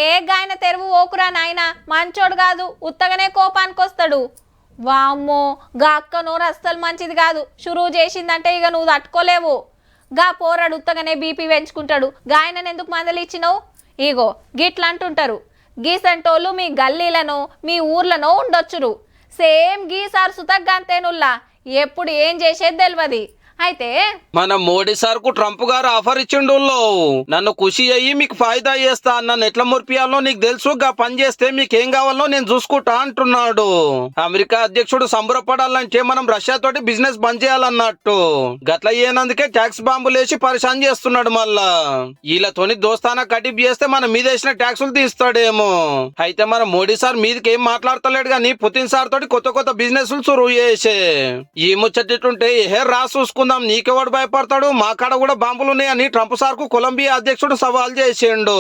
ఏ గాయన తెరువు ఓకురా నాయన, మంచోడు కాదు, ఉత్తగనే కోపానికి వస్తాడు. వామ్మో, గా అక్క నోరు అస్సలు మంచిది కాదు. షురువు చేసిందంటే ఇక నువ్వు తట్టుకోలేవు. గా పోరాడు ఉత్తగనే బీపీ పెంచుకుంటాడు. గాయనని ఎందుకు మందలిచ్చినావు? ఇగో గిట్లా అంటుంటారు. గీసంటోళ్ళు మీ గల్లీలను మీ ఊర్లను ఉండొచ్చురు. సేమ్ గీసారు సుతగ్గంతేనుల్లా, ఎప్పుడు ఏం చేసేది తెలియదు. అయితే మన మోడీ సార్ కు ట్రంప్ గారు ఆఫర్ ఇచ్చిండు. నన్ను ఖుషి అయ్యి మీకు ఫాయిదా చేస్తా, నన్ను ఎట్లా మురిపియాలో నీకు తెలుసు, గా పని చేస్తే మీకేం కావాలో నేను చూసుకుంటా అంటున్నాడు. అమెరికా అధ్యక్షుడు సంబరపడాలంటే మనం రష్యా తోటి బిజినెస్ బంద్ చేయాలన్నట్టు. గట్ల అయ్యేనందుకే ట్యాక్స్ బాంబులు వేసి పరిశాన్ చేస్తున్నాడు. మళ్ళా వీళ్ళతోని దోస్తానా కటిప్ చేస్తే మన మీద వేసిన ట్యాక్సులు తీస్తాడేమో. అయితే మన మోడీ సార్ మీదకి ఏం మాట్లాడతలేడు గాని పుతిన్ సార్ తోటి కొత్త కొత్త బిజినెస్ సురువు చేసే ఈ ముచ్చట్టుంటే ఏ రా చూసుకుందాం, నీకెవడు భయపడతాడు, మా కాడ కూడా బాంబులున్నాయని ట్రంప్ సార్ కు కొలంబియా అధ్యక్షుడు సవాల్ చేసిండు.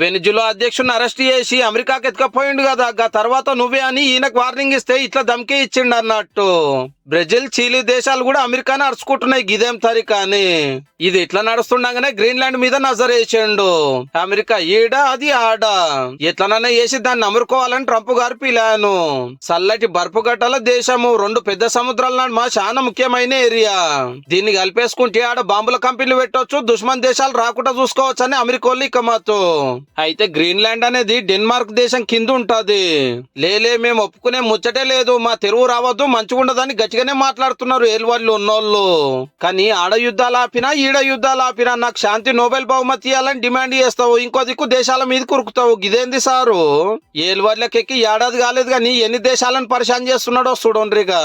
వెనిజులా అధ్యక్షుడిని అరెస్ట్ చేసి అమెరికాకి ఎత్తుకపోయిండు కదా, తర్వాత నువ్వే అని ఈయనకు వార్నింగ్ ఇస్తే ఇట్లా ధమ్కే ఇచ్చిండు అన్నట్టు. బ్రెజిల్, చిలీ దేశాలు కూడా అమెరికాని అరుచుకుంటున్నాయి గిదేం తరికాని. ఇది ఇట్లా నడుస్తుండగానే గ్రీన్లాండ్ మీద నజరేసిండు. అమెరికా ఈడ అది ఆడ, ఎట్లనన్నా వేసి దాన్ని అమరుకోవాలని ట్రంప్ గారు పిలాను. చల్లటి బర్ఫు గడ్డల దేశము, రెండు పెద్ద సముద్రాల నడుమ చాలా ముఖ్యమైన ఏరియా. దీన్ని కలిపేసుకుంటే ఆడ బాంబుల కంపెనీలు పెట్టొచ్చు, దుష్మన్ దేశాలు రాకుండా చూసుకోవచ్చు అని అమెరికోళ్ళు ఇక మాతో. అయితే గ్రీన్లాండ్ అనేది డెన్మార్క్ దేశం కింద ఉంటది. లేలే మేము ఒప్పుకునే ముచ్చటే లేదు, మా తెరువు రావద్దు, మంచిగా ఉండదని గట్టిగానే మాట్లాడుతున్నారు ఏలువాళ్ళు ఉన్నోళ్ళు. కానీ ఆడ యుద్ధాలు ఆపినా ఈడ యుద్ధాలు ఆపినా నాకు శాంతి నోబెల్ బహుమతి ఇవ్వాలని డిమాండ్ చేస్తావు, ఇంకో దిక్కు దేశాల మీద కురుకుతావు. గిదేంది సారు, ఏలువాళ్ళకి ఎక్కి ఏడాది కాలేదు కానీ ఎన్ని దేశాలను పరిశాన్ చేస్తున్నాడో చూడండిగా.